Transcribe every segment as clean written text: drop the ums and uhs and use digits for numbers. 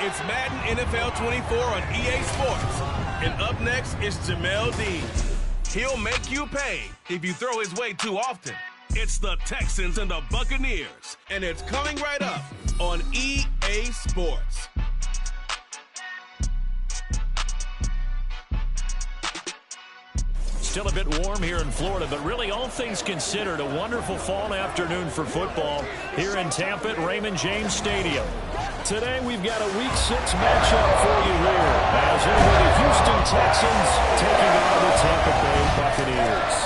It's Madden NFL 24 on EA Sports. And up next is Jamel Dean. He'll make you pay if you throw his way too often. It's the Texans and the Buccaneers, and it's coming right up on EA Sports. Still a bit warm here in Florida, but really all things considered, a wonderful fall afternoon for football here in Tampa at Raymond James Stadium. Today we've got a Week 6 matchup for you here as it will the Houston Texans taking on the Tampa Bay Buccaneers.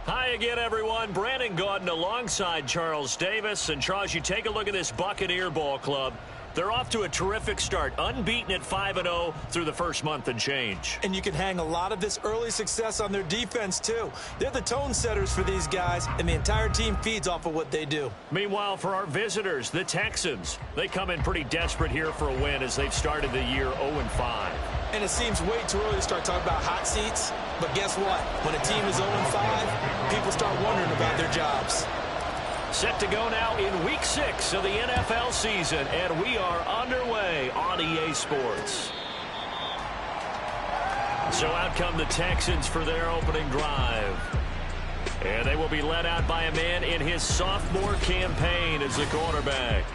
Hi again, everyone. Brandon Gaudin alongside Charles Davis. And Charles, you take a look at this Buccaneer ball club. They're off to a terrific start, unbeaten at 5-0 through the first month and change. And you can hang a lot of this early success on their defense, too. They're the tone setters for these guys, and the entire team feeds off of what they do. Meanwhile, for our visitors, the Texans, they come in pretty desperate here for a win as they've started the year 0-5. And it seems way too early to start talking about hot seats. But guess what? When a team is 0-5, people start wondering about their jobs. Set to go now in Week 6 of the NFL season, and we are underway on EA Sports. So out come the Texans for their opening drive. And they will be led out by a man in his sophomore campaign as the quarterback.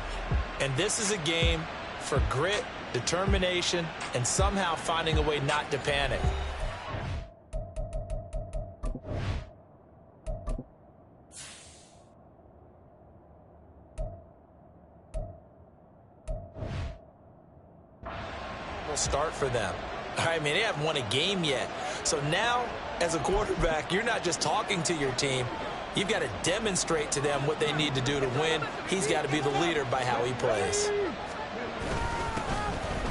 And this is a game for grit, determination, and somehow finding a way not to panic. Start for them. I mean, they haven't won a game yet. So now, as a quarterback, you're not just talking to your team. You've got to demonstrate to them what they need to do to win. He's got to be the leader by how he plays.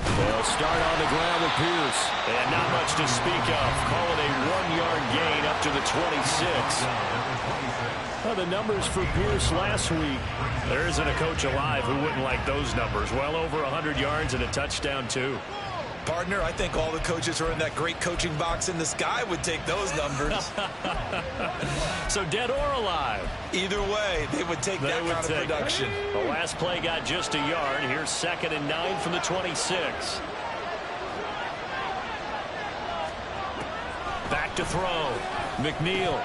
They'll start on the ground with Pierce. And not much to speak of. Call it a 1-yard gain up to the 26. Well, the numbers for Pierce last week. There isn't a coach alive who wouldn't like those numbers. Well over 100 yards and a touchdown, too. Partner, I think all the coaches who are in that great coaching box in the sky would take those numbers. So dead or alive? Either way, they would take that kind of production. The last play got just a yard. Here's 2nd and 9 from the 26. Back to throw. McNeil.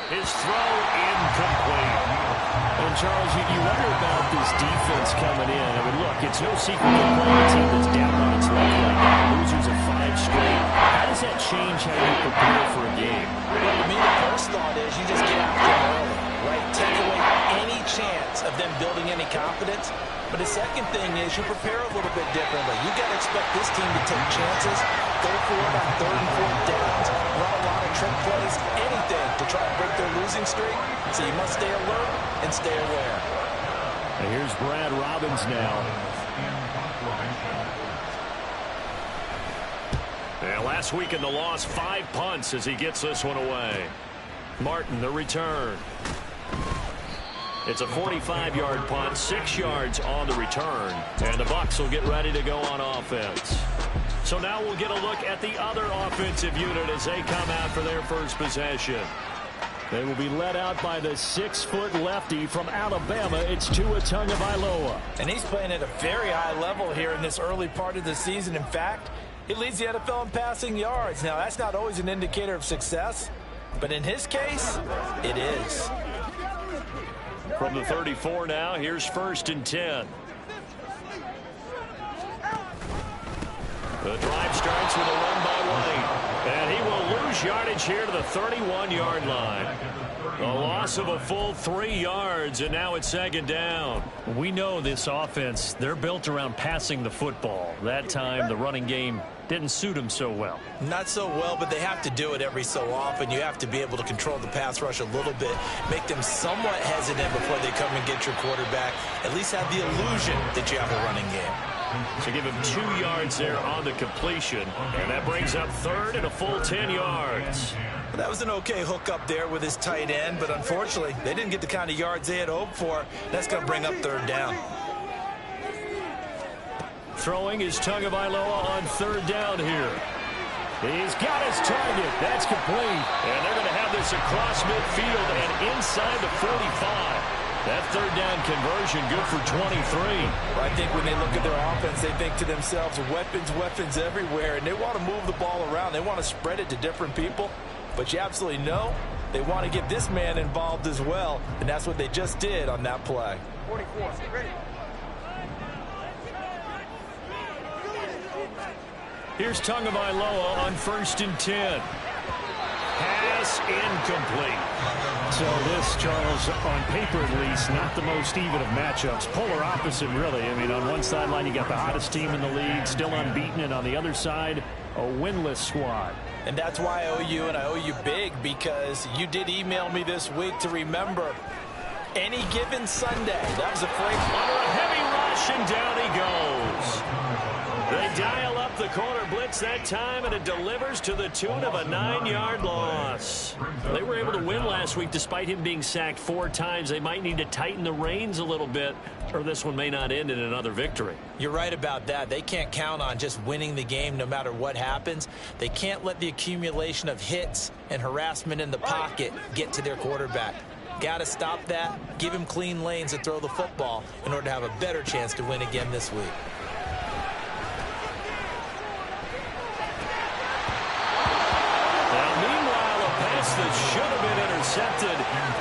His throw incomplete. And Charles, you wonder about this defense coming in. I mean, look, it's no secret they're playing a team that's down on its luck right now. Losers of 5 straight. How does that change how you prepare for a game? Well, to me, the first thought is you just get after them early, right? Take away any chance of them building any confidence. But the second thing is you prepare a little bit differently. You've got to expect this team to take chances, go for it on 3rd and 4th downs, run a lot of trick plays, anything to try and break their losing streak. So you must stay alert and stay aware. And here's Brad Robbins now. And last week in the loss, 5 punts as he gets this one away. Martin, the return. It's a 45-yard punt, 6 yards on the return. And the Bucs will get ready to go on offense. So now we'll get a look at the other offensive unit as they come out for their first possession. They will be led out by the 6-foot lefty from Alabama. It's Tua Tagovailoa. And he's playing at a very high level here in this early part of the season. In fact, he leads the NFL in passing yards. Now, that's not always an indicator of success, but in his case, it is. From the 34 now, here's 1st and 10. The drive starts with a run by White. And he will lose yardage here to the 31-yard line. A loss of a full 3 yards, and now it's 2nd down. We know this offense, they're built around passing the football. That time, the running game didn't suit them so well. Not so well, but they have to do it every so often. You have to be able to control the pass rush a little bit, make them somewhat hesitant before they come and get your quarterback. At least have the illusion that you have a running game. So give him 2 yards there on the completion, and that brings up 3rd and a full 10 yards. Well, that was an okay hook up there with his tight end, but unfortunately, they didn't get the kind of yards they had hoped for. That's going to bring up 3rd down. Throwing is Tagovailoa on 3rd down here. He's got his target. That's complete. And they're going to have this across midfield and inside the 45. That third down conversion good for 23. I think when they look at their offense, they think to themselves, weapons, weapons everywhere, and they want to move the ball around. They want to spread it to different people, but you absolutely know they want to get this man involved as well, and that's what they just did on that play. 44, ready. Here's Tagovailoa on 1st and 10. Pass incomplete. So this, Charles, on paper at least, not the most even of matchups. Polar opposite, really. I mean, on one sideline, you got the hottest team in the league, still unbeaten, and on the other side, a winless squad. And that's why I owe you, and I owe you big, because you did email me this week to remember any given Sunday. That was a phrase. Under a heavy rush, and down he goes. They dial up the corner blitz that time, and it delivers to the tune of a 9-yard loss. They were able to win last week despite him being sacked 4 times. They might need to tighten the reins a little bit, or this one may not end in another victory. You're right about that. They can't count on just winning the game no matter what happens. They can't let the accumulation of hits and harassment in the pocket get to their quarterback. Got to stop that, give him clean lanes to throw the football in order to have a better chance to win again this week. That should have been intercepted,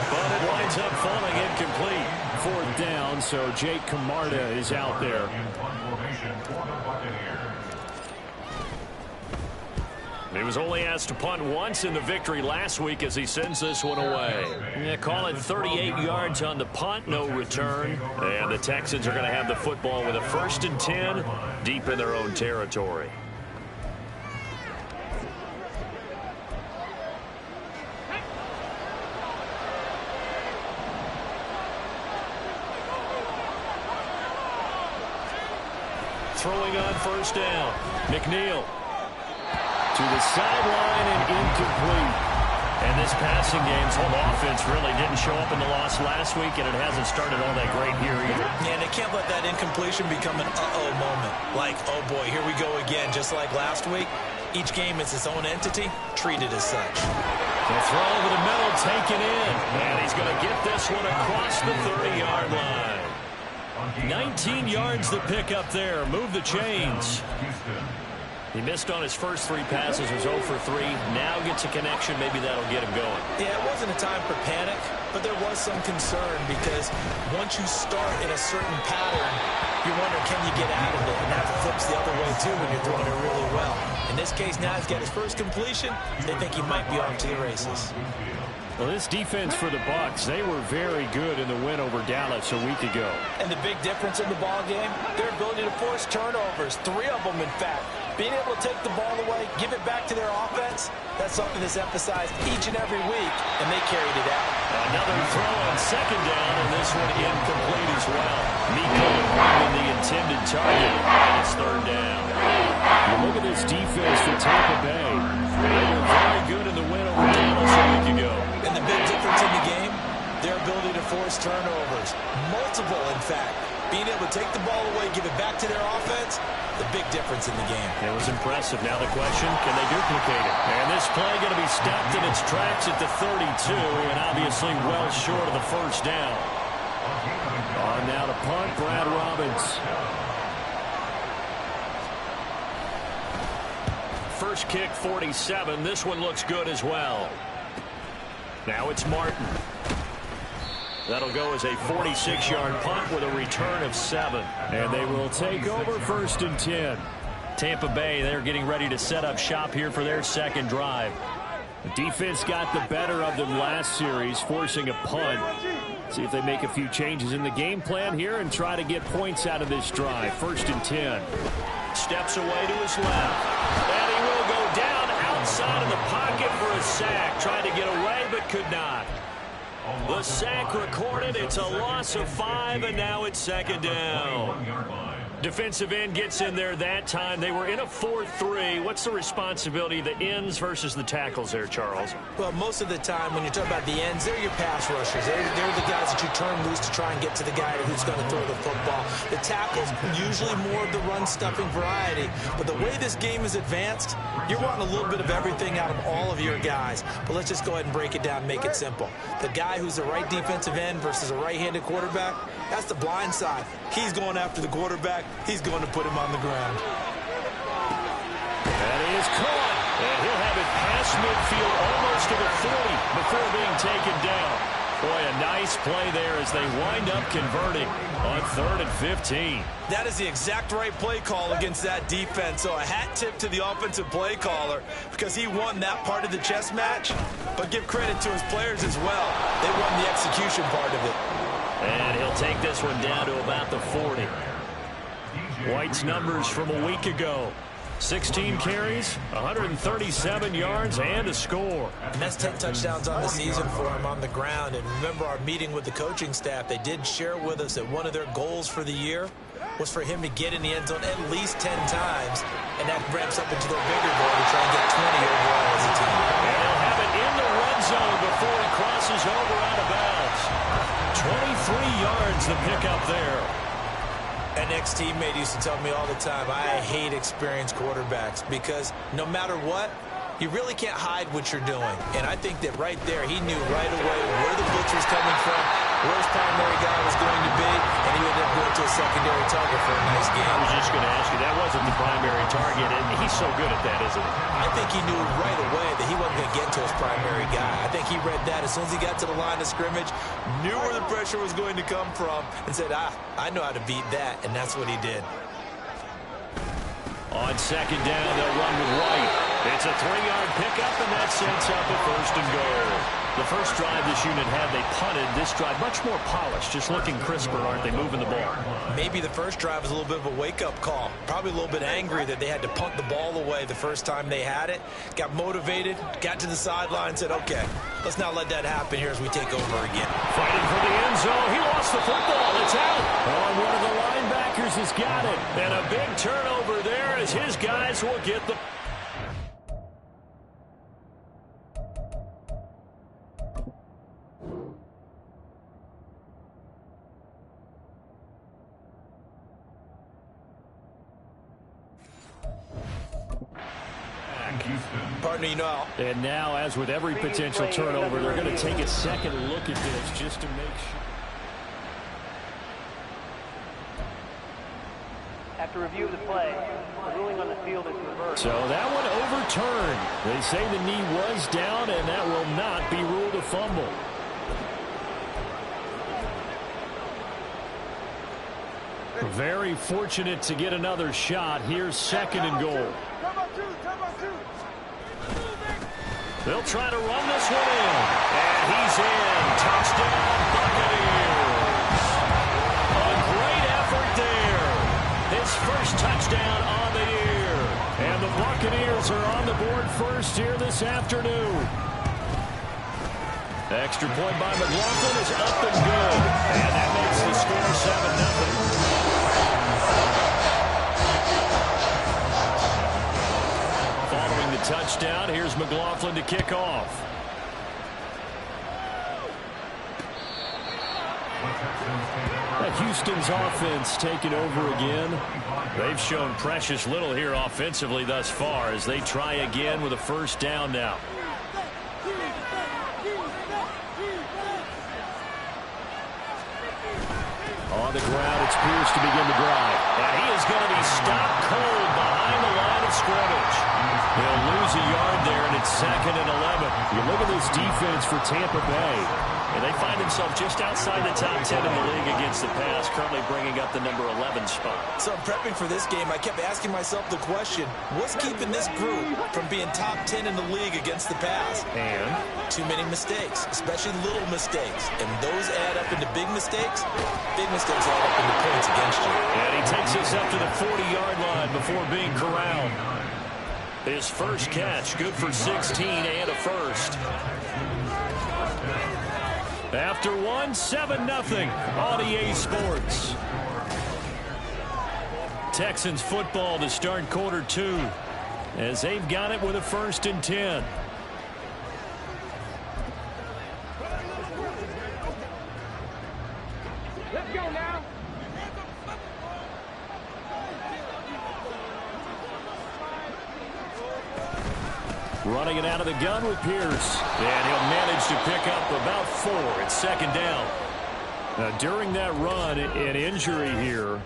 but it winds up falling incomplete. 4th down, so Jake Camarda is out there. He was only asked to punt once in the victory last week as he sends this one away. Yeah, call it 38 yards on the punt, no return. And the Texans are going to have the football with a 1st and 10 deep in their own territory. Throwing on 1st down. McNeil to the sideline and incomplete. And this passing game's whole offense really didn't show up in the loss last week, and it hasn't started all that great here either. Yeah, and they can't let that incompletion become an uh-oh moment. Like, oh boy, here we go again, just like last week. Each game is its own entity, treated as such. The throw over the middle, taken in. And he's going to get this one across the 30-yard line. 19 yards the pick up there. Move the chains. He missed on his first 3 passes, was 0 for 3. Now gets a connection. Maybe that'll get him going. Yeah, it wasn't a time for panic, but there was some concern because once you start in a certain pattern, you wonder, can you get out of it? And that flips the other way, too, when you're throwing it really well. In this case, now he's got his first completion. They think he might be off to the races. Well, this defense for the Bucs, they were very good in the win over Dallas a week ago. And the big difference in the ball game, their ability to force turnovers, 3 of them, in fact. Being able to take the ball away, give it back to their offense, that's something that's emphasized each and every week, and they carried it out. Another throw on 2nd down, and this one incomplete as well. Nico in the intended target, and it's 3rd down. You look at this defense for Tampa Bay. They were very good in the win over Dallas a week ago. And the big difference in the game, their ability to force turnovers. Multiple, in fact. Being able to take the ball away, give it back to their offense, the big difference in the game. It was impressive. Now the question, can they duplicate it? And this play going to be stopped in its tracks at the 32, and obviously well short of the 1st down. On now to punt, Brad Robbins. First kick, 47. This one looks good as well. Now it's Martin. That'll go as a 46-yard punt with a return of 7. And they will take over 1st and 10. Tampa Bay, they're getting ready to set up shop here for their 2nd drive. The defense got the better of them last series, forcing a punt. See if they make a few changes in the game plan here and try to get points out of this drive. 1st and 10. Steps away to his left. And he will go down outside of the pocket for a sack. Tried to get away but could not. The sack recorded. It's a loss of 5, and now it's 2nd down. Defensive end gets in there that time. They were in a 4-3. What's the responsibility of the ends versus the tackles there, Charles? Well, most of the time when you talk about the ends, they're your pass rushers. They're the guys that you turn loose to try and get to the guy who's going to throw the football. The tackles, usually more of the run-stuffing variety. But the way this game is advanced, you're wanting a little bit of everything out of all of your guys. But let's just go ahead and break it down and make it simple. The guy who's the right defensive end versus a right-handed quarterback, that's the blind side. He's going after the quarterback. He's going to put him on the ground. That is caught. And he'll have it past midfield almost to the 40 before being taken down. Boy, a nice play there as they wind up converting on 3rd and 15. That is the exact right play call against that defense. So a hat tip to the offensive play caller because he won that part of the chess match. But give credit to his players as well. They won the execution part of it. And he'll take this one down to about the 40. White's numbers from a week ago. 16 carries, 137 yards, and a score. And that's 10 touchdowns on the season for him on the ground. And remember our meeting with the coaching staff, they did share with us that one of their goals for the year was for him to get in the end zone at least 10 times. And that ramps up into their bigger goal to try and get 20 overall as a team. And he'll have it in the red zone before he crosses over out of bounds. 23 yards the pickup there. An ex-teammate used to tell me all the time, I hate experienced quarterbacks because no matter what, you really can't hide what you're doing. And I think that right there, he knew right away where the blitz was coming from, where his primary guy was going to be, and he ended up going to a secondary target for a nice game. I was just going to ask you, that wasn't the primary target, and he's so good at that, isn't he? I think he knew right away that he wasn't going to get to his primary guy. I think he read that as soon as he got to the line of scrimmage, knew where the pressure was going to come from, and said, I know how to beat that, and that's what he did. On second down, they'll run with White. It's a 3-yard pickup, and that sets up a 1st and goal. The first drive this unit had, they punted. This drive, much more polished, just looking crisper, aren't they, moving the ball? Maybe the first drive was a little bit of a wake-up call. Probably a little bit angry that they had to punt the ball away the first time they had it. Got motivated, got to the sideline, said, okay, let's not let that happen here as we take over again. Fighting for the end zone. He lost the football. It's out. Oh, one of the linebackers has got it. And a big turnover there as his guys will get the... Partner, you know. And now, as with every potential turnover, they're going to take a second look at this just to make sure. After review of the play, the ruling on the field is reversed. So that one overturned. They say the knee was down, and that will not be ruled a fumble. Very fortunate to get another shot. Here's 2nd and goal. They'll try to run this one in. And he's in. Touchdown, Buccaneers. A great effort there. His first touchdown on the year. And the Buccaneers are on the board first here this afternoon. Extra point by McLaughlin is up and good. And that makes the score 7-0. Following the touchdown, here's McLaughlin to kick off. Houston's offense taking over again. They've shown precious little here offensively thus far as they try again with a 1st down now. On the ground, it's Pierce to begin the drive. And he is going to be stopped cold behind the line of scrimmage. He'll lose a yard there, and it's 2nd and 11. You look at this defense for Tampa Bay, and they find themselves just outside the top 10 in the league against the pass, currently bringing up the number 11 spot. So prepping for this game, I kept asking myself the question, what's keeping this group from being top 10 in the league against the pass? And? Too many mistakes, especially little mistakes. And those add up into big mistakes. Big mistakes add up into points against you. And he takes us up to the 40-yard line before being corralled. His first catch, good for 16 and a 1st. After one, 7-0 on EA Sports. Texans football to start quarter 2 as they've got it with a 1st and 10. Let's go now. Running it out of the gun with Pierce. And he'll manage to pick up about 4. It's 2nd down. Now, during that run, an injury here.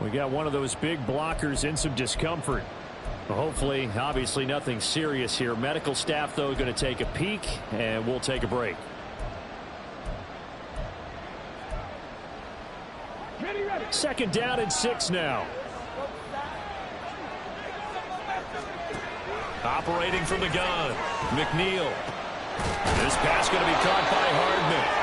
We got one of those big blockers in some discomfort. Hopefully, obviously nothing serious here. Medical staff, though, going to take a peek, and we'll take a break. Second down and 6 now. Operating from the gun, McNeil. This pass going to be caught by Hardman.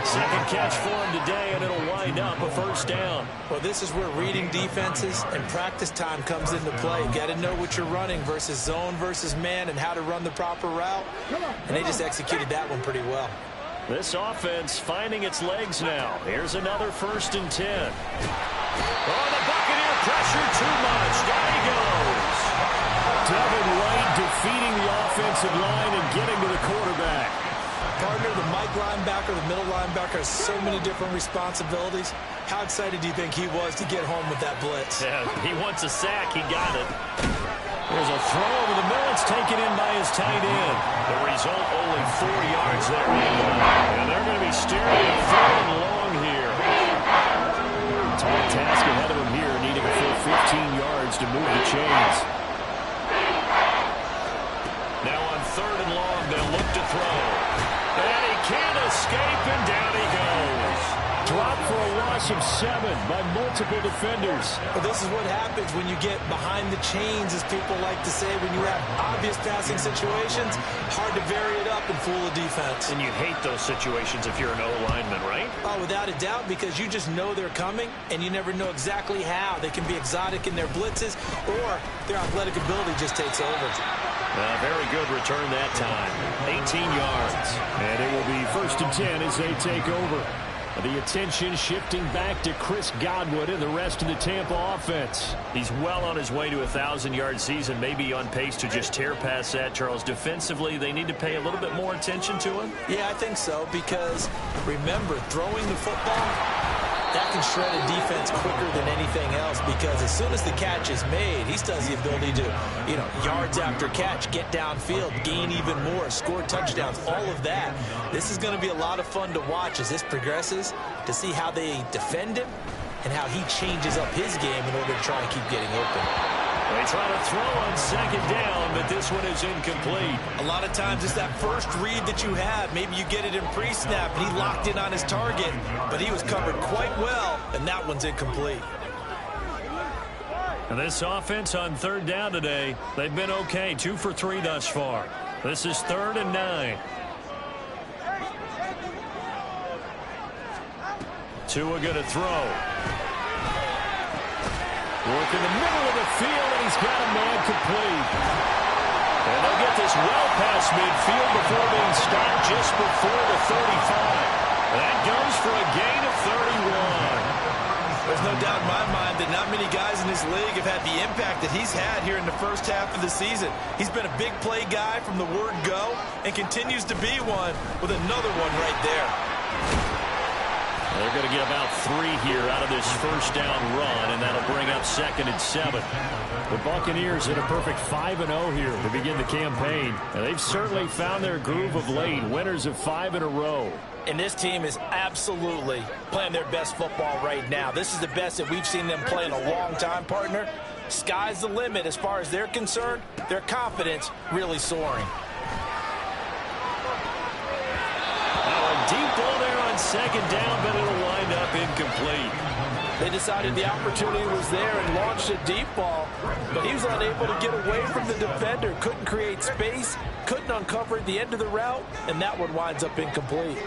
Second catch for him today, and it'll wind up a 1st down. Well, this is where reading defenses and practice time comes into play. Got to know what you're running versus zone versus man and how to run the proper route. And they just executed that one pretty well. This offense finding its legs now. Here's another 1st and 10. Oh, the Buccaneer pressure too much. Down he goes. Devin White defeating the offensive line and getting to the quarterback. Partner, the Mike linebacker, the middle linebacker has so many different responsibilities. How excited do you think he was to get home with that blitz? Yeah, he wants a sack. He got it. There's a throw over the middle. It's taken in by his tight end. The result, only 4 yards there. And they're going to be staring at 3rd and long here. Tall task ahead of him here, needing a full 15 yards to move the chains. Now on 3rd and long, they'll look to throw. And he can't escape, and down he goes. Dropped for a loss of 7 by multiple defenders. Well, this is what happens when you get behind the chains, as people like to say. When you have obvious passing situations, hard to vary it up and fool a defense. And you hate those situations if you're an O-lineman, right? Oh, without a doubt, because you just know they're coming, and you never know exactly how. They can be exotic in their blitzes, or their athletic ability just takes over. Very good return that time. 18 yards. And it will be 1st and 10 as they take over. The attention shifting back to Chris Godwin and the rest of the Tampa offense. He's well on his way to a 1,000-yard season, maybe on pace to just tear past that. Charles, defensively, they need to pay a little bit more attention to him? Yeah, I think so, because remember, throwing the football, that can shred a defense quicker than anything else, because as soon as the catch is made, he still has the ability to, yards after catch, get downfield, gain even more, score touchdowns, all of that. This is going to be a lot of fun to watch as this progresses, to see how they defend him and how he changes up his game in order to try and keep getting open. They try to throw on 2nd down, but this one is incomplete. A lot of times it's that first read that you have. Maybe you get it in pre-snap, and he locked in on his target, but he was covered quite well, and that one's incomplete. And this offense on 3rd down today, they've been okay, 2 for 3 thus far. This is 3rd and 9. Tua going to throw. Work in the middle of the field, and he's got a man complete. And they'll get this well past midfield before being stopped just before the 35. That goes for a gain of 31. There's no doubt in my mind that not many guys in this league have had the impact that he's had here in the first half of the season. He's been a big play guy from the word go and continues to be one with another one right there. They're going to get about 3 here out of this 1st down run, and that'll bring up 2nd and 7. The Buccaneers in a perfect 5-0 here to begin the campaign. And they've certainly found their groove of late, winners of 5 in a row. And this team is absolutely playing their best football right now. This is the best that we've seen them play in a long time, partner. Sky's the limit as far as they're concerned. Their confidence really soaring. Deep ball there on 2nd down, but it'll wind up incomplete. They decided the opportunity was there and launched a deep ball, but he was unable to get away from the defender, couldn't create space, couldn't uncover the end of the route, and that one winds up incomplete.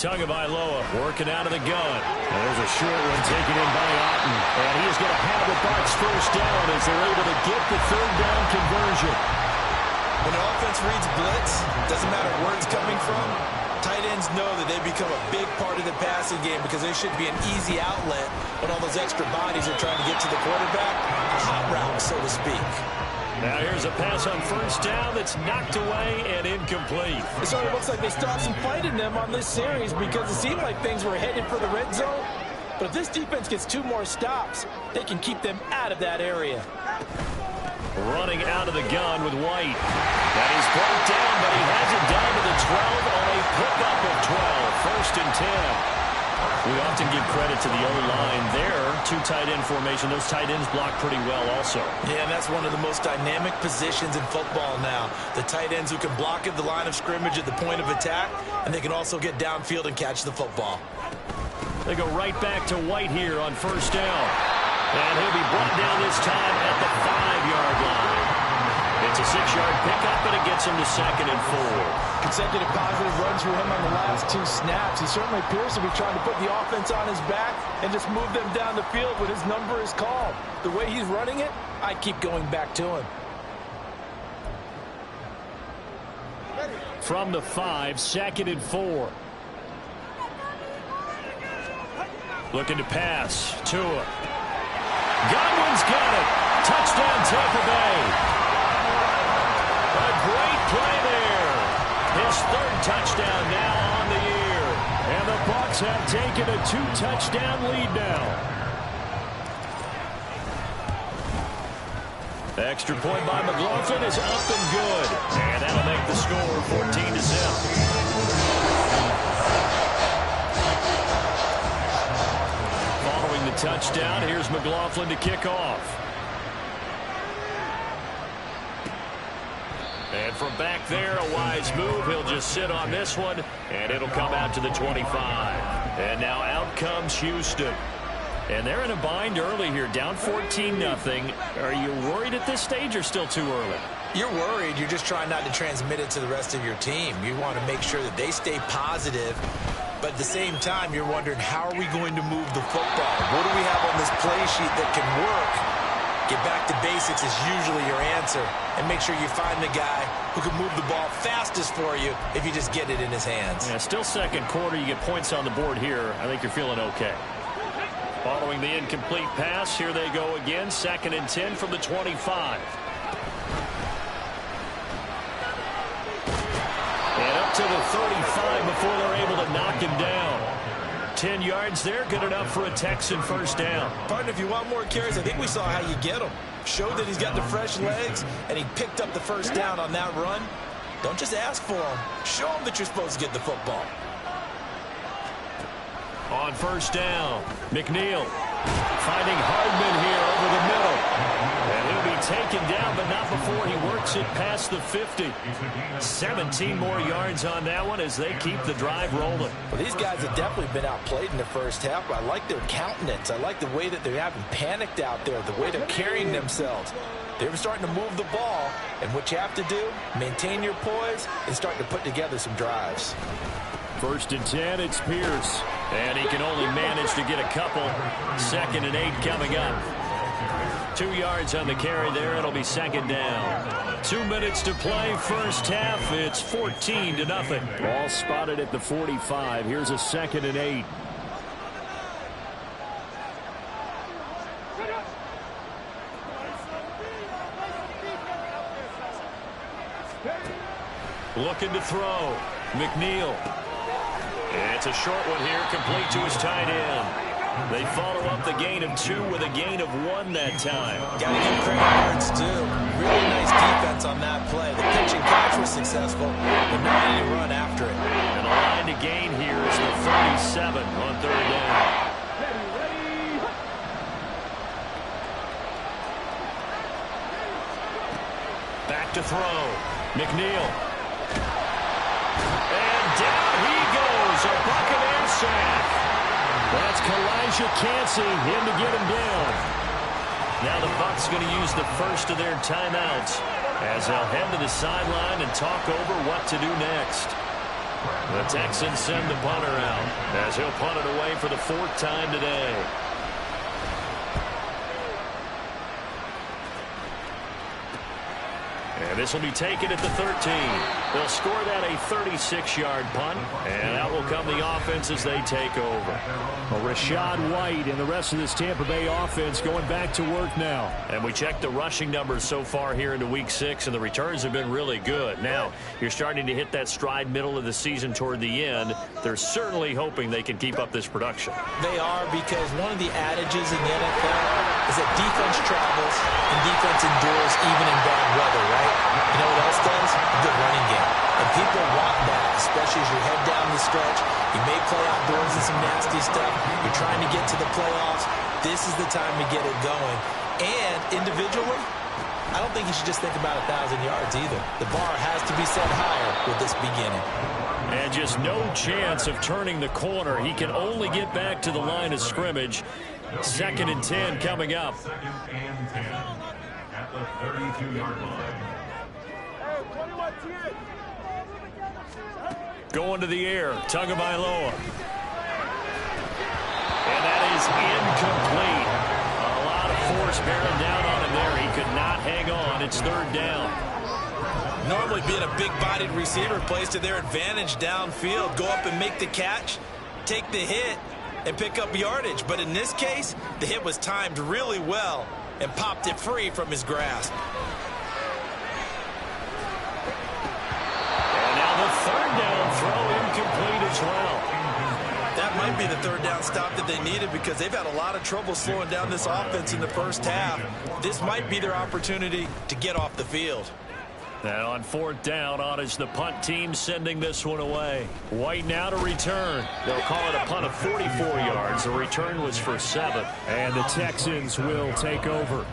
Tagovailoa working out of the gun. And there's a short one taken in by Otten. And he's going to have the Bucs 1st down as they're able to get the 3rd down conversion. When the offense reads blitz, doesn't matter where it's coming from, tight ends Texans know that they become a big part of the passing game because they should be an easy outlet when all those extra bodies are trying to get to the quarterback. A hot route, so to speak. Now here's a pass on first down that's knocked away and incomplete. It sort of looks like they stopped some fight in them on this series because it seemed like things were headed for the red zone. But if this defense gets 2 more stops, they can keep them out of that area. Running out of the gun with White. That is brought down, but he has it down to the 12 on a pickup of 12. First and 10. We often give credit to the O-line there. 2 tight end formation. Those tight ends block pretty well also. Yeah, and that's one of the most dynamic positions in football now. The tight ends who can block at the line of scrimmage at the point of attack, and they can also get downfield and catch the football. They go right back to White here on first down. And he'll be brought down this time at the 5-yard line. It's a 6-yard pickup, and it gets him to 2nd and 4. Consecutive positive runs for him on the last 2 snaps. He certainly appears to be trying to put the offense on his back and just move them down the field when his number is called. The way he's running it, I keep going back to him. From the 5, 2nd and 4. Looking to pass. Tua. Godwin's got it. Touchdown, Tampa Bay. A great play there. His 3rd touchdown now on the year. And the Bucs have taken a 2-touchdown lead now. Extra point by McLaughlin is up and good. And that'll make the score 14-0. Following the touchdown, here's McLaughlin to kick off. And from back there, a wise move. He'll just sit on this one, and it'll come out to the 25. And now out comes Houston. And they're in a bind early here, down 14-0. Are you worried at this stage or still too early? You're worried. You're just trying not to transmit it to the rest of your team. You want to make sure that they stay positive. But at the same time, you're wondering, how are we going to move the football? What do we have on this play sheet that can work? Get back to basics is usually your answer. And make sure you find the guy who can move the ball fastest for you if you just get it in his hands. Yeah, still 2nd quarter. You get points on the board here. I think you're feeling okay. Following the incomplete pass, here they go again. 2nd and 10 from the 25. And up to the 35 before they're able to knock him down. 10 yards there, good enough for a Texan first down. Partner, if you want more carries, I think we saw how you get him. Showed that he's got the fresh legs, and he picked up the first down on that run. Don't just ask for him. Show him that you're supposed to get the football. On first down, McNeil finding Hardman here over the middle. And he'll be taken down, but not before he works it past the 50. 17 more yards on that one as they keep the drive rolling. Well, these guys have definitely been outplayed in the first half, but I like their countenance. I like the way that they haven't panicked out there, the way they're carrying themselves. They're starting to move the ball, and what you have to do, maintain your poise and start to put together some drives. 1st and 10, it's Pierce. And he can only manage to get a couple. 2nd and 8 coming up. 2 yards on the carry there. It'll be 2nd down. 2 minutes to play. First half. It's 14-0. Ball spotted at the 45. Here's a 2nd and 8. Looking to throw. McNeil. It's a short one here, complete to his tight end. They follow up the gain of 2 with a gain of 1 that time. Got to give credit where it's due. Really nice defense on that play. The pitch and catch was successful, but not any run after it. And a line to gain here is the 37 on 3rd down. Back to throw. McNeil. And down he goes. A Buccaneer sack. That's Kalijah Cansey in to get him down. Now the Bucs going to use the first of their timeouts as they'll head to the sideline and talk over what to do next. The Texans send the punter out as he'll punt it away for the 4th time today. And this will be taken at the 13. They'll score that a 36-yard punt, and that will come the offense as they take over. Well, Rashad White and the rest of this Tampa Bay offense going back to work now. And we checked the rushing numbers so far here into Week 6, and the returns have been really good. Now, you're starting to hit that stride middle of the season toward the end. They're certainly hoping they can keep up this production. They are, because one of the adages in the NFL is that defense travels and defense endures even in bad weather, right? You know what else does? A good running game. And people want that, especially as you head down the stretch. You may play outdoors in some nasty stuff. You're trying to get to the playoffs. This is the time to get it going. And individually, I don't think you should just think about 1,000 yards either. The bar has to be set higher with this beginning. And just no chance of turning the corner. He can only get back to the line of scrimmage. 2nd and 10 coming up. 2nd and 10 at the 32-yard line. Going to the air, Tagovailoa. And that is incomplete. A lot of force bearing down on him there. He could not hang on. It's 3rd down. Normally being a big-bodied receiver plays to their advantage downfield. Go up and make the catch, take the hit, and pick up yardage. But in this case, the hit was timed really well and popped it free from his grasp. And now the 3rd down throw incomplete as well. That might be the 3rd down stop that they needed, because they've had a lot of trouble slowing down this offense in the first half. This might be their opportunity to get off the field. And on 4th down, on is the punt team sending this one away. White now to return. They'll call it a punt of 44 yards. The return was for 7. And the Texans will take over.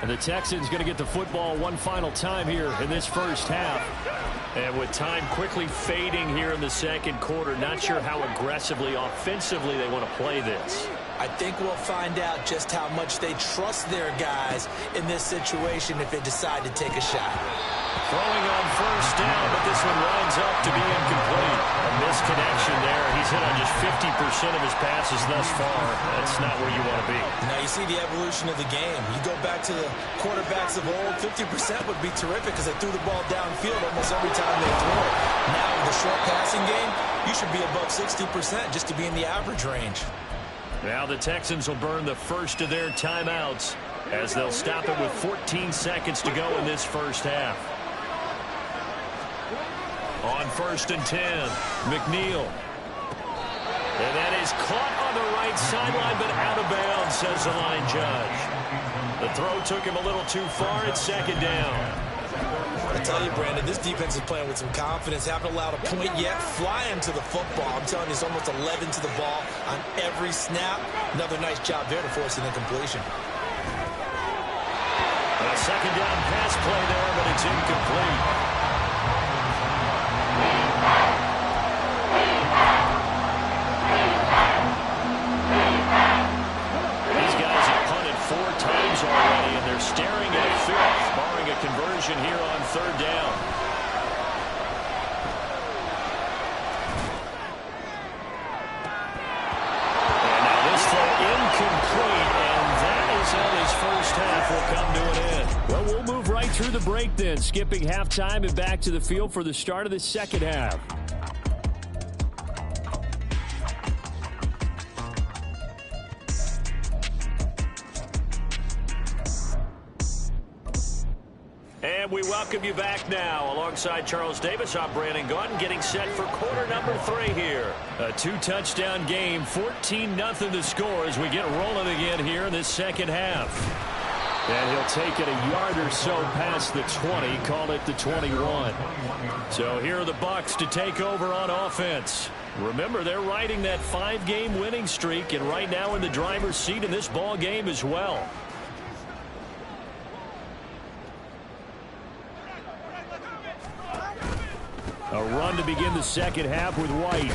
And the Texans going to get the football one final time here in this first half. And with time quickly fading here in the 2nd quarter, not sure how aggressively, offensively they want to play this. I think we'll find out just how much they trust their guys in this situation if they decide to take a shot. Throwing on 1st down, but this one winds up to be incomplete. A misconnection there. He's hit on just 50% of his passes thus far. That's not where you want to be. Now you see the evolution of the game. You go back to the quarterbacks of old, 50% would be terrific because they threw the ball downfield almost every time they threw it. Now with the short passing game, you should be above 60% just to be in the average range. Now the Texans will burn the first of their timeouts as they'll stop it with 14 seconds to go in this first half. On 1st and 10, McNeil. And that is caught on the right sideline, but out of bounds, says the line judge. The throw took him a little too far. It's 2nd down. I tell you, Brandon, this defense is playing with some confidence. Haven't allowed a point yet. Flying to the football. I'm telling you, it's almost 11 to the ball on every snap. Another nice job there to force an incompletion. A 2nd down pass play there, but it's incomplete. These guys have punted 4 times already, and they're staring at a 5th, barring a conversion here on 3rd down. And now this throw incomplete, and that is how this first half will come to an end. Well, we'll move right through the break then, skipping halftime and back to the field for the start of the 2nd half. And we welcome you back now. Alongside Charles Davis, I'm Brandon Gaudin, getting set for quarter number 3 here. A 2-touchdown game, 14-0 the score as we get rolling again here in this 2nd half. And he'll take it a yard or so past the 20, call it the 21. So here are the Bucs to take over on offense. Remember, they're riding that 5-game winning streak, and right now in the driver's seat in this ball game as well. A run to begin the 2nd half with White.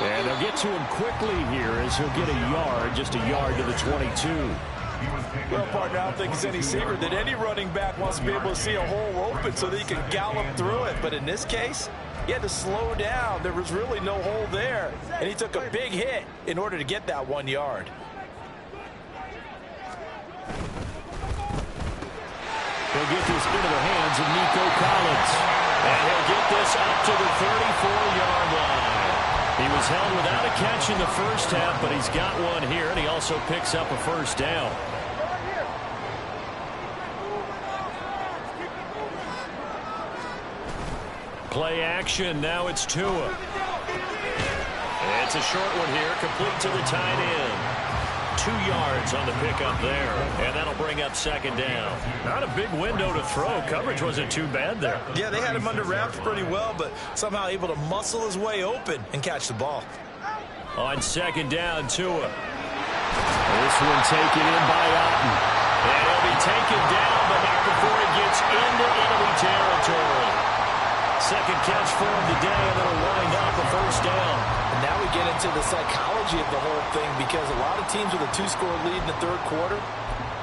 And they'll get to him quickly here as he'll get a yard, just a yard to the 22. Well, partner, I don't think it's any secret that any running back wants to be able to see a hole open so that he can gallop through it. But in this case, he had to slow down. There was really no hole there. And he took a big hit in order to get that 1 yard. He'll get this into the hands of Nico Collins. And he'll get this up to the 34-yard line. He was held without a catch in the first half, but he's got one here, and he also picks up a first down. Play action. Now it's Tua. It's a short one here, complete to the tight end. 2 yards on the pickup there, and that'll bring up second down. Not a big window to throw. Coverage wasn't too bad there. Yeah, they had him under wraps pretty well, but somehow able to muscle his way open and catch the ball. On second down, Tua. This one taken in by Otten. And he'll be taken down, but not before he gets into enemy territory. Second catch for him today, and it'll wind up a first down. And now we get into the psychology of the whole thing, because a lot of teams with a 2-score lead in the third quarter,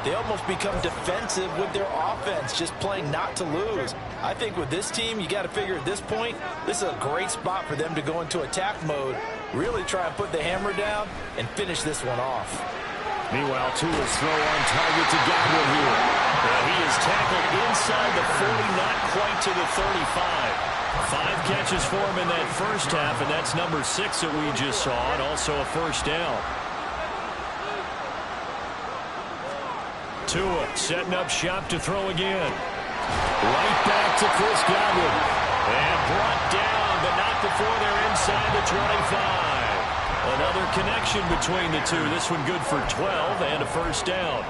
they almost become defensive with their offense, just playing not to lose. I think with this team, you got to figure at this point, this is a great spot for them to go into attack mode, really try and put the hammer down and finish this one off. Meanwhile, Tua's throw on target to Godwin here. He is tackled inside the 40, not quite to the 35. 5 catches for him in that first half, and that's number 6 that we just saw, and also a first down. Tua setting up shop to throw again. Right back to Chris Godwin. And brought down, but not before they're inside the 25. Another connection between the two. This one good for 12 and a first down.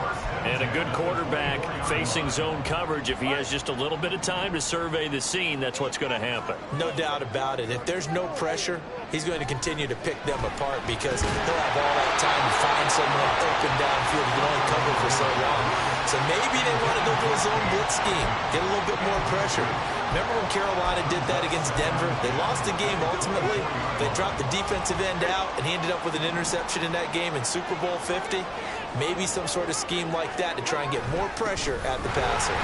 And a good quarterback facing zone coverage. If he has just a little bit of time to survey the scene, that's what's going to happen. No doubt about it. If there's no pressure, he's going to continue to pick them apart, because he'll have all that time to find someone open downfield. He can only cover for so long. So maybe they want to go to a zone blitz scheme, get a little bit more pressure. Remember when Carolina did that against Denver? They lost the game ultimately. They dropped the defensive end out, and he ended up with an interception in that game in Super Bowl 50. Maybe some sort of scheme like that to try and get more pressure at the passer.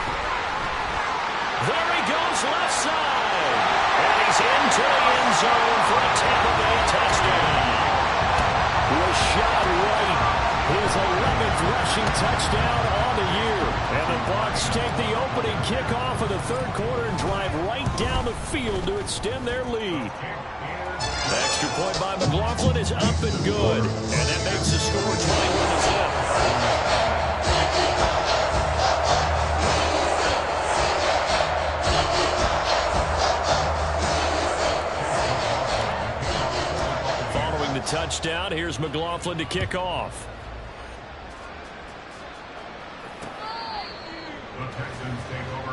There he goes, left side. And he's into the end zone for a Tampa Bay touchdown. Rashad White, his 11th rushing touchdown on the year. And the Bucs take the opening kickoff of the third quarter and drive right down the field to extend their lead. The extra point by McLaughlin is up and good. And that makes the score 21-7. Following the touchdown, here's McLaughlin to kick off.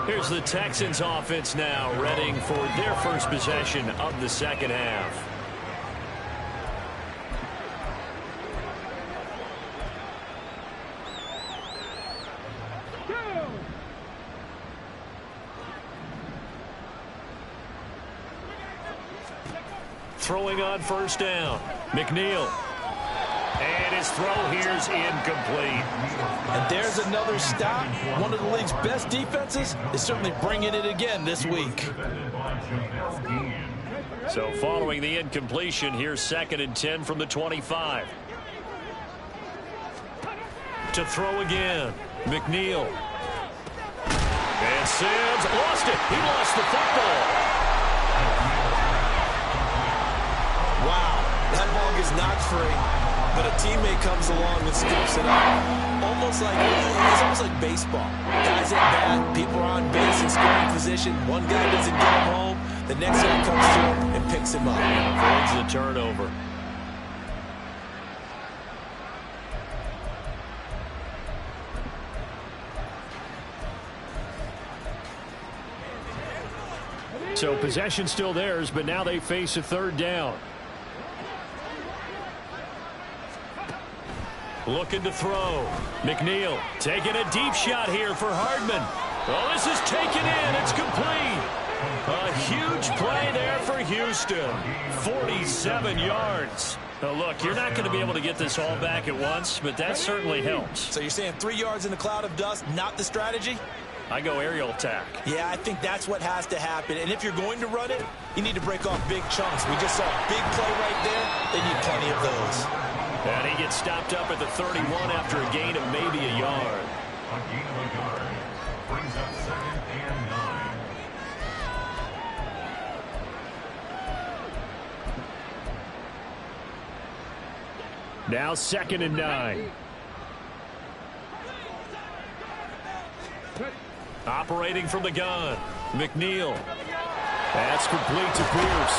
Here's the Texans offense now, readying for their first possession of the second half. Throwing on first down, McNeil. And his throw here's incomplete. And there's another stop. One of the league's best defenses is certainly bringing it again this week. So following the incompletion, here's 2nd and 10 from the 25. To throw again, McNeil. And Sims lost it. He lost the football. Wow, that ball gets knocked free. But a teammate comes along and scoops it up. It's almost like baseball. Guys at bat, people are on base in scoring position. One guy doesn't get him home. The next guy comes to him and picks him up. And avoids the turnover. So possession still theirs, but now they face a third down. Looking to throw. McNeil taking a deep shot here for Hardman. Oh, this is taken in. It's complete. A huge play there for Houston. 47 yards. Now, look, you're not going to be able to get this all back at once, but that certainly helps. So you're saying 3 yards in the cloud of dust, not the strategy? I go aerial attack. Yeah, I think that's what has to happen. And if you're going to run it, you need to break off big chunks. We just saw a big play right there. They need plenty of those. And he gets stopped up at the 31 after a gain of maybe a yard. A gain of a yard brings up 2nd Now 2nd and 9. Operating from the gun, McNeil. That's complete to Pierce.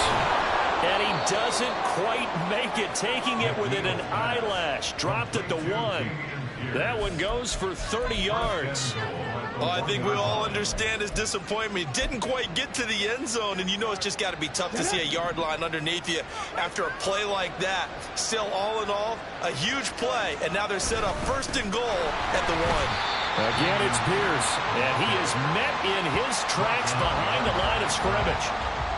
And he doesn't quite make it, taking it within an eyelash. Dropped at the 1. That one goes for 30 yards. Well, I think we all understand his disappointment. Didn't quite get to the end zone, and you know it's just got to be tough to see a yard line underneath you after a play like that. Still, all in all, a huge play, and now they're set up 1st and goal at the 1. Again, it's Pierce, and he is met in his tracks behind the line of scrimmage.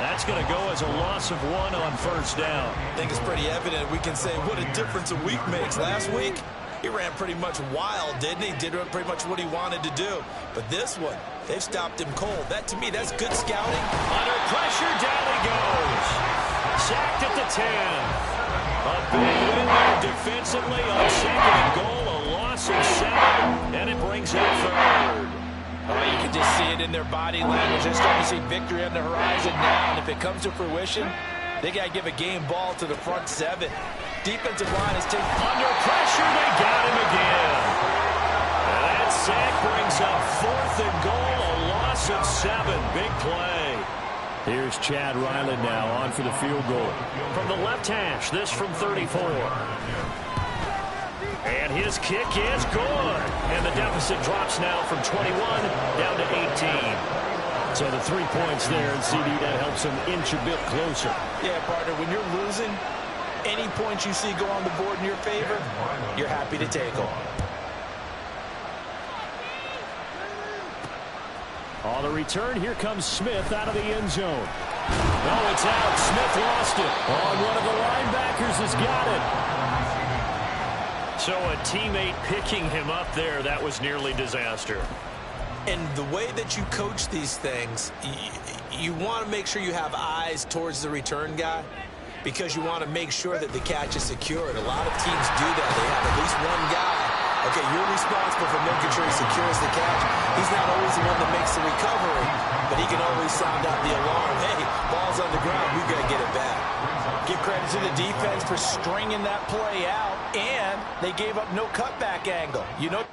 That's going to go as a loss of 1 on 1st down. I think it's pretty evident. We can say what a difference a week makes. Last week, he ran pretty much wild, didn't he? Did pretty much what he wanted to do. But this one, they've stopped him cold. That, to me, that's good scouting. Under pressure, down he goes. Sacked at the 10. A big win there defensively on 2nd and goal. A loss of 7, and it brings up 3rd. Oh, you can just see it in their body language. They're starting to see victory on the horizon now. And if it comes to fruition, they got to give a game ball to the front 7. Defensive line is taking under pressure. They got him again. And that sack brings up 4th and goal. A loss of 7. Big play. Here's Chad Ryland now on for the field goal. From the left hash, this from 34. And his kick is good. And the deficit drops now from 21 down to 18. So the 3 points there, and CD, that helps him inch a bit closer. Yeah, partner, when you're losing, any points you see go on the board in your favor, you're happy to take them. On the return, here comes Smith out of the end zone. No, it's out. Smith lost it. One of the linebackers has got it. So a teammate picking him up there, that was nearly disaster. And the way that you coach these things, you want to make sure you have eyes towards the return guy, because you want to make sure that the catch is secured. A lot of teams do that. They have at least one guy. Okay, you're responsible for making sure he secures the catch. He's not always the one that makes the recovery, but he can always sound out the alarm. Hey, ball's on the ground. We've got to get it back. Give credit to the defense for stringing that play out, and they gave up no cutback angle. You know.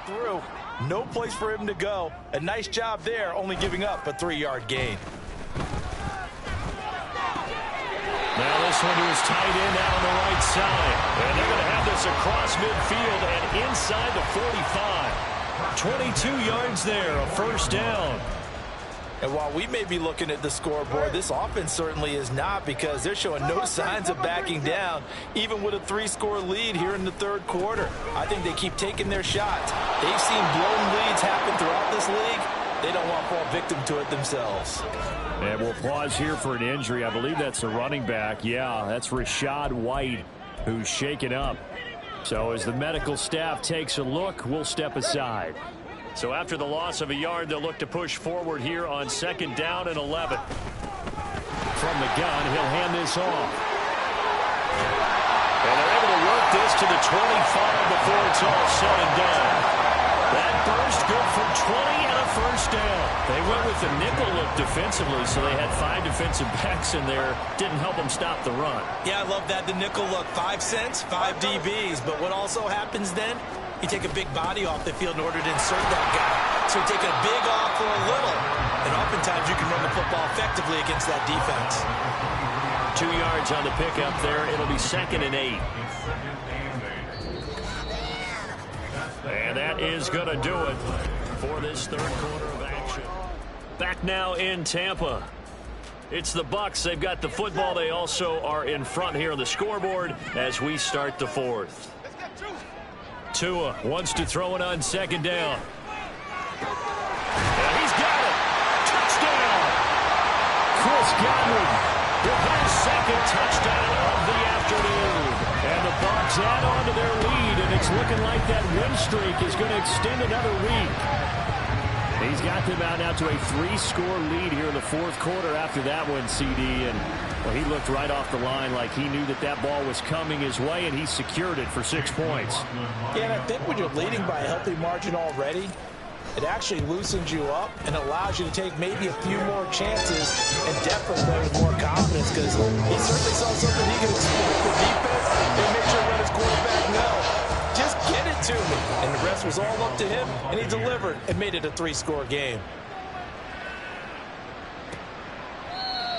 Through. No place for him to go. A nice job there, only giving up a 3-yard gain. Now this one to his tight end out on the right side. And they're going to have this across midfield and inside the 45. 22 yards there, a 1st down. And while we may be looking at the scoreboard, this offense certainly is not, because they're showing no signs of backing down, even with a 3-score lead here in the 3rd quarter. I think they keep taking their shots. They've seen blown leads happen throughout this league. They don't want to fall victim to it themselves. And we'll pause here for an injury. I believe that's a running back. Yeah, that's Rashad White, who's shaken up. So as the medical staff takes a look, we'll step aside. So after the loss of a yard, they'll look to push forward here on 2nd down and 11. From the gun, he'll hand this off. And they're able to work this to the 25 before it's all said and done. That burst good for 20 and a 1st down. They went with the nickel look defensively, so they had 5 defensive backs in there. Didn't help them stop the run. Yeah, I love that, the nickel look. 5 cents, 5 DBs. But what also happens then? You take a big body off the field in order to insert that guy. So you take a big off for a little. And oftentimes you can run the football effectively against that defense. 2 yards on the pickup there. It'll be 2nd and 8. And that is going to do it for this 3rd quarter of action. Back now in Tampa. It's the Bucs. They've got the football. They also are in front here on the scoreboard as we start the 4th. Tua wants to throw it on second down. And he's got it. Touchdown. Chris Godwin with his second touchdown of the afternoon. And the Bucs add on to their lead, and it's looking like that win streak is going to extend another week. He's got them out now to a 3-score lead here in the fourth quarter after that one, CD. And well, he looked right off the line like he knew that ball was coming his way, and he secured it for 6 points. Yeah, and I think when you're leading by a healthy margin already, it actually loosens you up and allows you to take maybe a few more chances and definitely play with more confidence, because he certainly saw something he could exploit the defense and make sure to let his quarterback know, just get it to me. And the rest was all up to him, and he delivered and made it a 3-score game.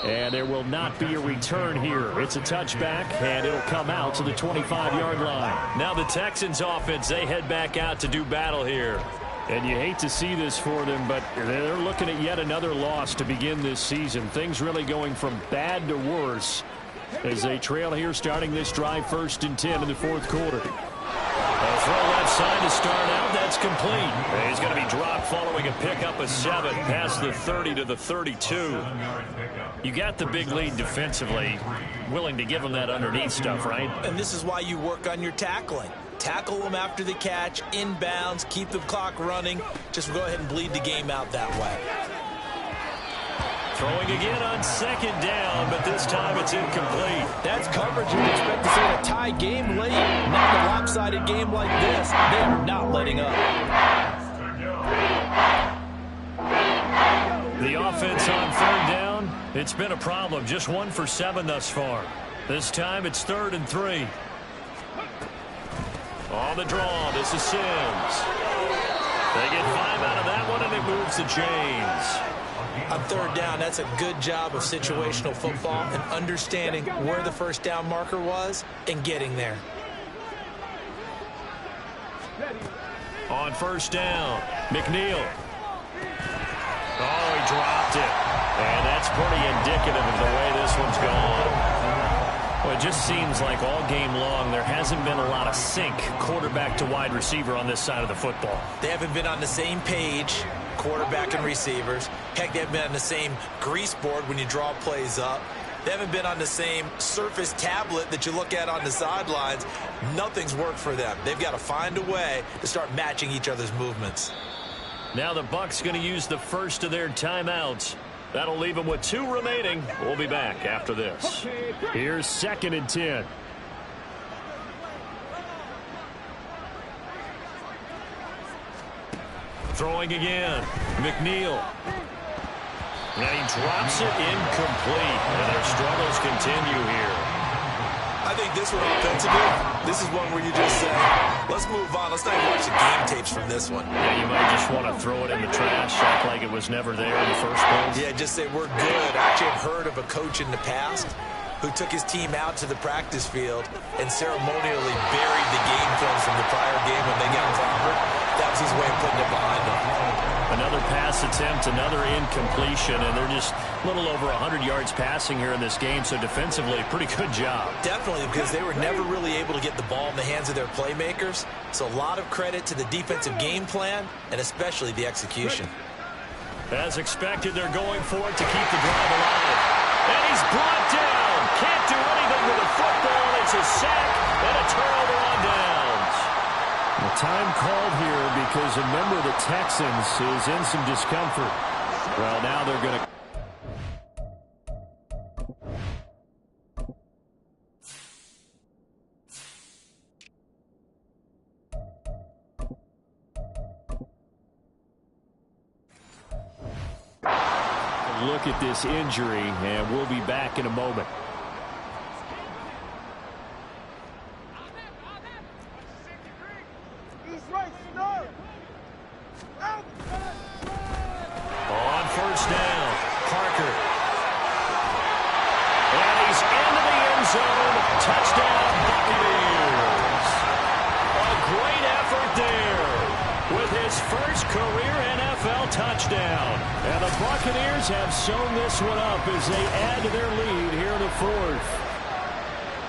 And there will not be a return here. It's a touchback, and it'll come out to the 25-yard line. Now the Texans offense, they head back out to do battle here. And you hate to see this for them, but they're looking at yet another loss to begin this season. Things really going from bad to worse as they trail here starting this drive 1st and 10 in the fourth quarter. A throw left side to start out. That's complete. He's going to be dropped following a pickup of 7 past the 30 to the 32. You got the big lead defensively. Willing to give him that underneath stuff, right? And this is why you work on your tackling. Tackle them after the catch, inbounds, keep the clock running. Just go ahead and bleed the game out that way. Throwing again on second down, but this time it's incomplete. That's coverage you'd expect to see in a tie game late. Not a lopsided game like this. They're not letting up. The offense on 3rd down, it's been a problem. Just 1 for 7 thus far. This time it's 3rd and 3. On the draw, this is Sims. They get 5 out of that one, and it moves the chains. On 3rd down, that's a good job of situational football and understanding where the first down marker was and getting there. On 1st down, McNeil. Oh, he dropped it. And that's pretty indicative of the way this one's gone. Well, it just seems like all game long there hasn't been a lot of sync quarterback to wide receiver on this side of the football. They haven't been on the same page, quarterback and receivers. Heck, they haven't been on the same grease board when you draw plays up. They haven't been on the same Surface tablet that you look at on the sidelines. Nothing's worked for them. They've got to find a way to start matching each other's movements. Now the Bucs going to use the first of their timeouts. That'll leave them with 2 remaining. We'll be back after this. Here's 2nd and 10. Throwing again. McNeil. And he drops it incomplete. And their struggles continue here. I think this one offensively, this is one where you just say, let's move on. Let's not even watch the game tapes from this one. Yeah, you might just want to throw it in the trash, act like it was never there in the first place. Yeah, just say we're good. I actually have heard of a coach in the past who took his team out to the practice field and ceremonially buried the game film from the prior game when they got clobbered. That was his way of putting it behind them. Another pass attempt, another incompletion, and they're just a little over 100 yards passing here in this game, so defensively, pretty good job. Definitely, because they were never really able to get the ball in the hands of their playmakers, so a lot of credit to the defensive game plan and especially the execution. As expected, they're going for it to keep the drive alive. And he's brought down. Can't do anything with the football. It's a sack and a turnover on downs. The time called here because a member of the Texans is in some discomfort. Well, now they're going to... Look at this injury, and we'll be back in a moment. On first down, Parker. And he's into the end zone. Touchdown, Buccaneers. A great effort there with his first career NFL touchdown. And the Buccaneers have sewn this one up as they add to their lead here in the fourth.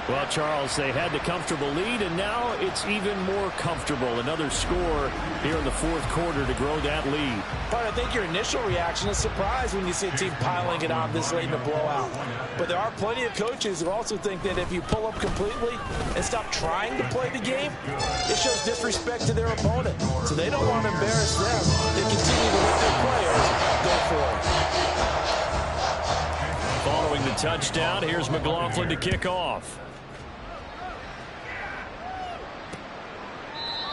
Well, Charles, they had the comfortable lead, and now it's even more comfortable. Another score here in the fourth quarter to grow that lead. But I think your initial reaction is surprise when you see a team piling it on this late in the blowout. But there are plenty of coaches who also think that if you pull up completely and stop trying to play the game, it shows disrespect to their opponent. So they don't want to embarrass them. They continue to let their players go for it. Following the touchdown, here's McLaughlin to kick off.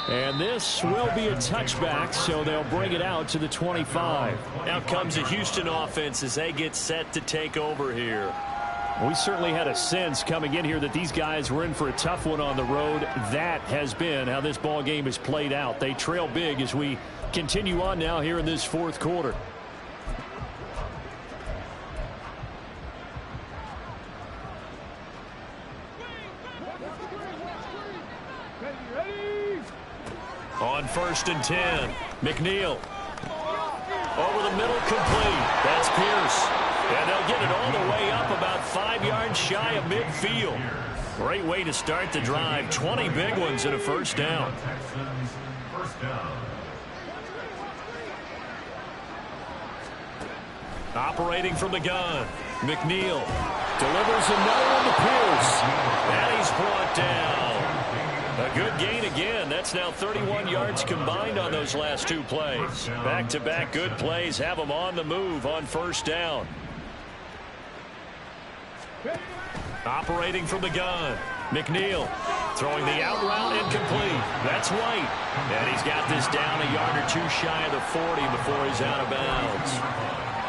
And this will be a touchback, so they'll bring it out to the 25. Now comes the Houston offense as they get set to take over here. We certainly had a sense coming in here that these guys were in for a tough one on the road. That has been how this ball game has played out. They trail big as we continue on now here in this fourth quarter. On 1st and 10, McNeil. Over the middle, complete. That's Pierce. And they'll get it all the way up about 5 yards shy of midfield. Great way to start the drive. 20 big ones and a first down. Operating from the gun, McNeil delivers another one to Pierce. And he's brought down. A good gain again. That's now 31 yards combined on those last 2 plays. Back-to-back good plays have them on the move on first down. Operating from the gun, McNeil throwing the out route incomplete. That's White. And he's got this down a yard or 2 shy of the 40 before he's out of bounds.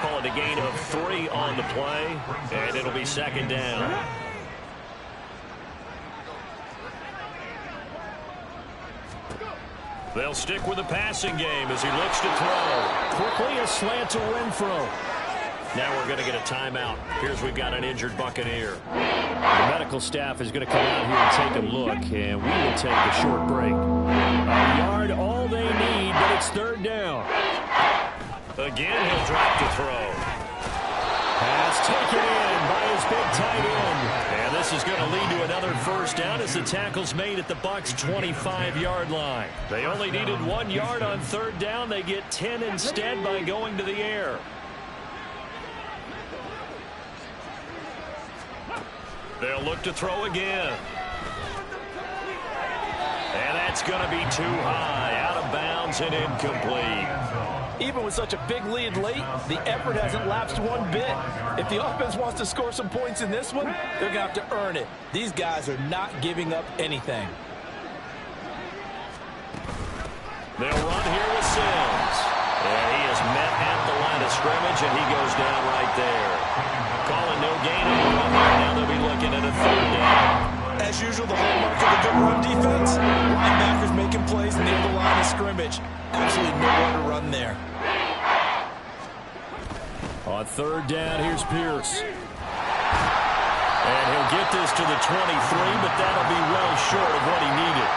Call it a gain of 3 on the play, and it'll be second down. They'll stick with the passing game as he looks to throw. Quickly a slant to Renfro. Now we're going to get a timeout. Here's we've got an injured Buccaneer. The medical staff is going to come out here and take a look, and we will take a short break. A yard all they need, but it's third down. Again, he'll drop to throw. Pass taken in by his big tight end. And this is going to lead to another first down as the tackle's made at the Bucs' 25-yard line. They only needed 1 yard on third down. They get 10 instead by going to the air. They'll look to throw again. And that's going to be too high, out of bounds and incomplete. Even with such a big lead late, the effort hasn't lapsed one bit. If the offense wants to score some points in this one, they're going to have to earn it. These guys are not giving up anything. They'll run here with Sims. And he is met at the line of scrimmage, and he goes down right there. Calling no gain on the run there. Now they'll be looking at a third down. As usual, the hallmark of a good run defense, linebackers making plays near the line of scrimmage. Absolutely nowhere to run there. On third down, here's Pierce. And he'll get this to the 23, but that'll be well short of what he needed.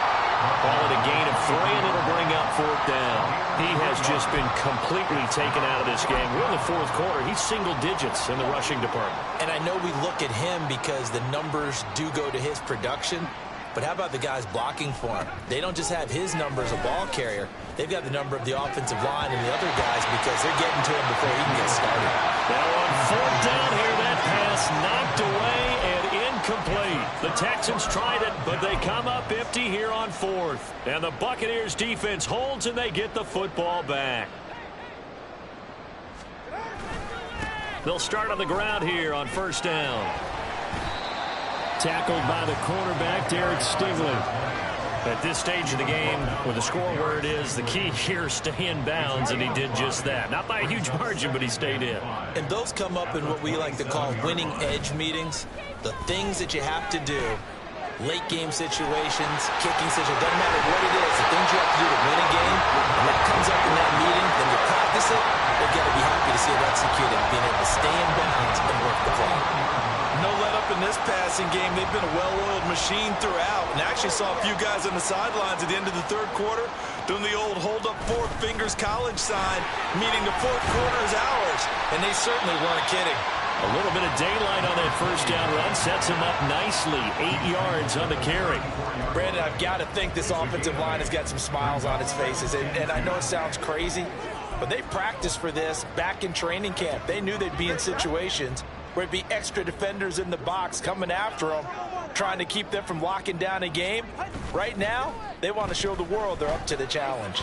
Call it a gain of 3, and it'll bring up fourth down. He has just been completely taken out of this game. We're in the fourth quarter. He's single digits in the rushing department. And I know we look at him because the numbers do go to his production. But how about the guys blocking for him? They don't just have his number as a ball carrier. They've got the number of the offensive line and the other guys because they're getting to him before he can get started. Now on fourth down here, that pass knocked away and incomplete. The Texans tried it, but they come up empty here on fourth. And the Buccaneers defense holds, and they get the football back. They'll start on the ground here on first down. Tackled by the cornerback, Derek Stingley. At this stage of the game, with the score where it is, the key here is stay in bounds, and he did just that. Not by a huge margin, but he stayed in. And those come up in what we like to call winning edge meetings. The things that you have to do, late game situations, kicking situations, doesn't matter what it is, the things you have to do to win a game, and that comes up in that meeting, then you practice it, they've got to be happy to see it executed, being able to stay in bounds and work the clock. No let up in this passing game. They've been a well-oiled machine throughout. And actually saw a few guys on the sidelines at the end of the third quarter doing the old hold up 4 fingers college sign, meaning the fourth quarter is ours. And they certainly weren't kidding. A little bit of daylight on that first down run sets him up nicely. 8 yards on the carry. Brandon, I've got to think this offensive line has got some smiles on its faces. And I know it sounds crazy, but they practiced for this back in training camp. They knew they'd be in situations where it'd be extra defenders in the box coming after them, trying to keep them from locking down a game. Right now, they want to show the world they're up to the challenge.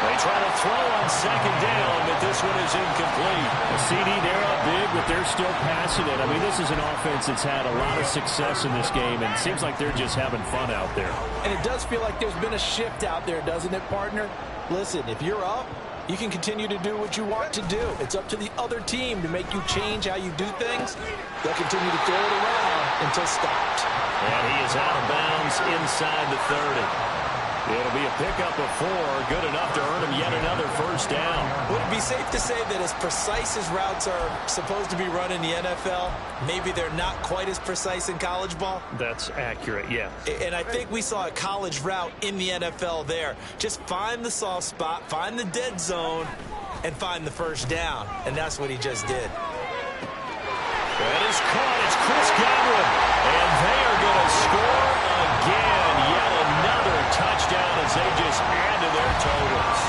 They try to throw on second down, but this one is incomplete. The CD, they're up big, but they're still passing it. I mean, this is an offense that's had a lot of success in this game, and it seems like they're just having fun out there. And it does feel like there's been a shift out there, doesn't it, partner? Listen, if you're up, you can continue to do what you want to do. It's up to the other team to make you change how you do things. They'll continue to throw it around until stopped. And he is out of bounds inside the 30. It'll be a pickup of 4, good enough to earn him yet another first down. Would it be safe to say that as precise as routes are supposed to be run in the NFL, maybe they're not quite as precise in college ball? That's accurate, yeah. And I think we saw a college route in the NFL there. Just find the soft spot, find the dead zone, and find the first down. And that's what he just did. That is caught. It's Chris Godwin. And they are going to score again. Yet another touchdown as they just add to their totals.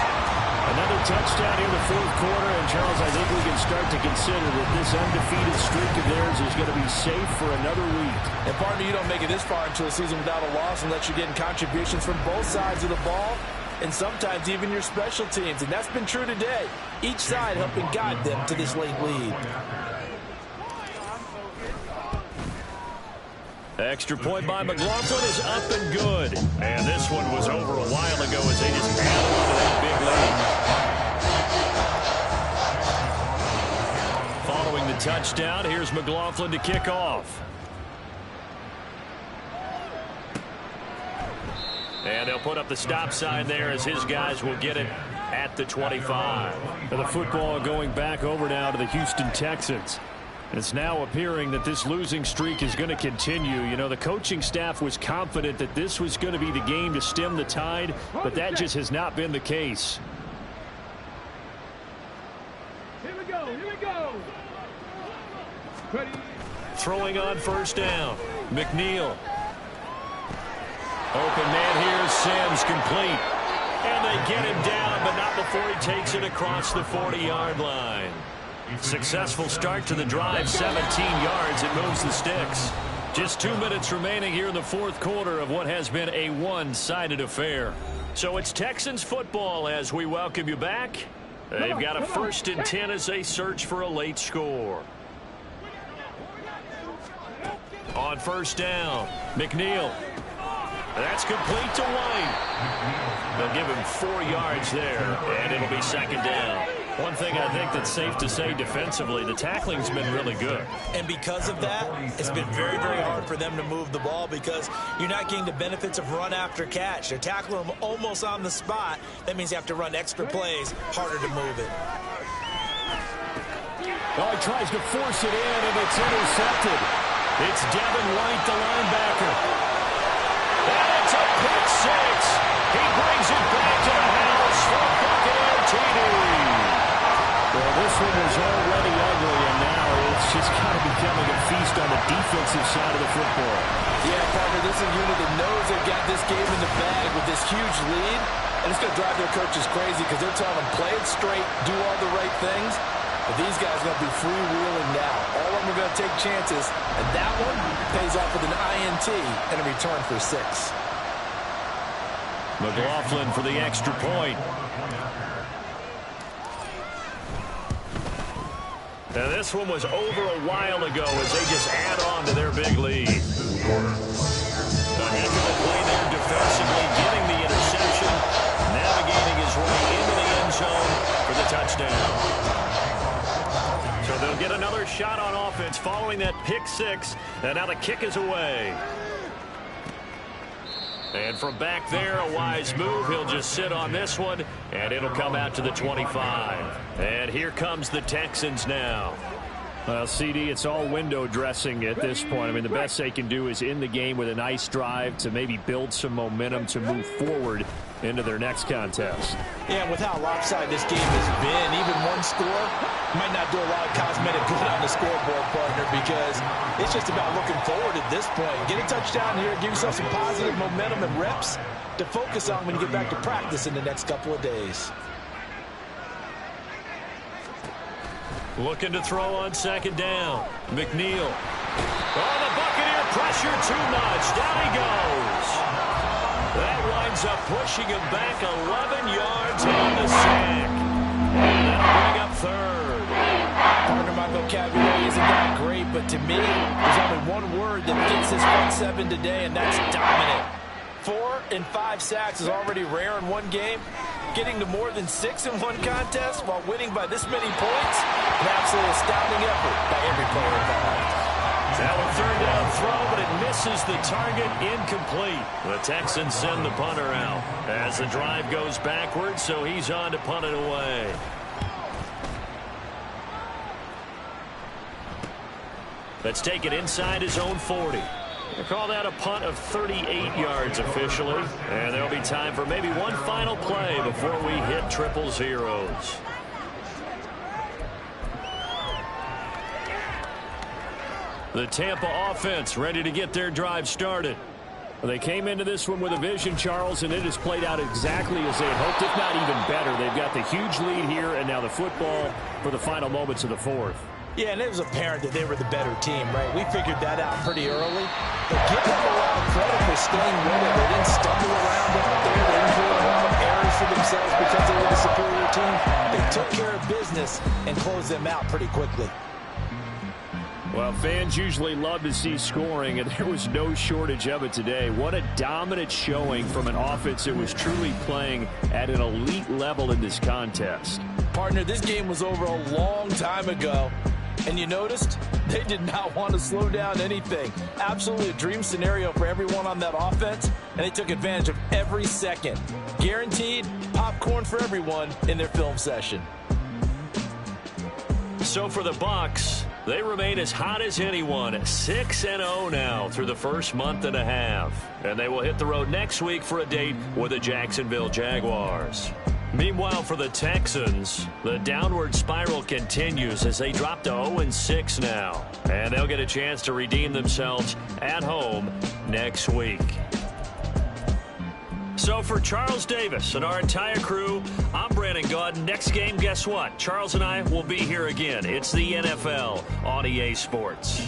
Another touchdown in the fourth quarter. And, Charles, I think we can start to consider that this undefeated streak of theirs is going to be safe for another week. And, partner, you don't make it this far into a season without a loss unless you're getting contributions from both sides of the ball and sometimes even your special teams. And that's been true today. Each side helping guide them to this late lead. Extra point by McLaughlin is up and good. And this one was over a while ago as they just add on to that big lead. Following the touchdown, here's McLaughlin to kick off. And they'll put up the stop sign there as his guys will get it at the 25. And the football going back over now to the Houston Texans. It's now appearing that this losing streak is going to continue. You know, the coaching staff was confident that this was going to be the game to stem the tide, but that just has not been the case. Here we go. Ready. Throwing on first down. McNeil. Open man here. Sims complete. And they get him down, but not before he takes it across the 40-yard line. Successful start to the drive, 17 yards. It moves the sticks. Just 2 minutes remaining here in the fourth quarter of what has been a one-sided affair. So it's Texans football as we welcome you back. They've got a 1st and 10 as they search for a late score. On first down, McNeil. That's complete to White. They'll give him 4 yards there, and it'll be second down. One thing I think that's safe to say defensively, the tackling's been really good. And because of that, it's been very, very hard for them to move the ball because you're not getting the benefits of run after catch. They're tackling them almost on the spot. That means you have to run extra plays, harder to move it. Oh, he tries to force it in, and it's intercepted. It's Devin White, the linebacker. And it's a pick six. He brings it back to the house for Buccaneer TD. Well, this one was already ugly, and now it's just kind of becoming a feast on the defensive side of the football. Yeah, partner, this is a unit that knows they've got this game in the bag with this huge lead, and it's going to drive their coaches crazy because they're telling them play it straight, do all the right things, but these guys are going to be freewheeling now. All of them are going to take chances, and that one pays off with an INT and a return for 6. McLaughlin for the extra point. Now this one was over a while ago as they just add on to their big lead. A heck of a play there defensively, getting the interception, navigating his way into the end zone for the touchdown. So they'll get another shot on offense following that pick six, and now the kick is away. And from back there, a wise move. He'll just sit on this one, and it'll come out to the 25. And here comes the Texans now. Well, CD, it's all window dressing at this point. I mean, the best they can do is in the game with a nice drive to maybe build some momentum to move forward into their next contest. Yeah, and with how lopsided this game has been, even one score might not do a lot of cosmetic good on the scoreboard, partner, because it's just about looking forward at this point. Get a touchdown here, give yourself some positive momentum and reps to focus on when you get back to practice in the next couple of days. Looking to throw on second down. McNeil. Oh, the Buccaneer pressure too much. Down he goes. That winds up pushing him back 11 yards on the sack. And that'll bring up third. Partner, my vocabulary isn't that great, but to me, there's only one word that fits this front seven today, and that's dominant. 4 and 5 sacks is already rare in one game. Getting to more than 6 in one contest while winning by this many points, an absolutely astounding effort by every player involved. Now a third down throw, but it misses the target, incomplete. The Texans send the punter out as the drive goes backwards, so he's on to punt it away. Let's take it inside his own 40. They call that a punt of 38 yards officially. And there'll be time for maybe one final play before we hit triple zeros. The Tampa offense ready to get their drive started. Well, they came into this one with a vision, Charles, and it has played out exactly as they had hoped, if not even better. They've got the huge lead here, and now the football for the final moments of the fourth. Yeah, and it was apparent that they were the better team, right? We figured that out pretty early. But give them a lot of credit for staying with it. They didn't stumble around out there. They didn't create a lot of errors for themselves because they were the superior team. They took care of business and closed them out pretty quickly. Well, fans usually love to see scoring, and there was no shortage of it today. What a dominant showing from an offense that was truly playing at an elite level in this contest. Partner, this game was over a long time ago. And you noticed they did not want to slow down anything. Absolutely a dream scenario for everyone on that offense, and they took advantage of every second. Guaranteed popcorn for everyone in their film session. So for the Bucs, they remain as hot as anyone, 6-0 now through the first month and a half. And they will hit the road next week for a date with the Jacksonville Jaguars. Meanwhile, for the Texans, the downward spiral continues as they drop to 0-6 now. And they'll get a chance to redeem themselves at home next week. So for Charles Davis and our entire crew, I'm Brandon Gaudin. Next game, guess what? Charles and I will be here again. It's the NFL on EA Sports.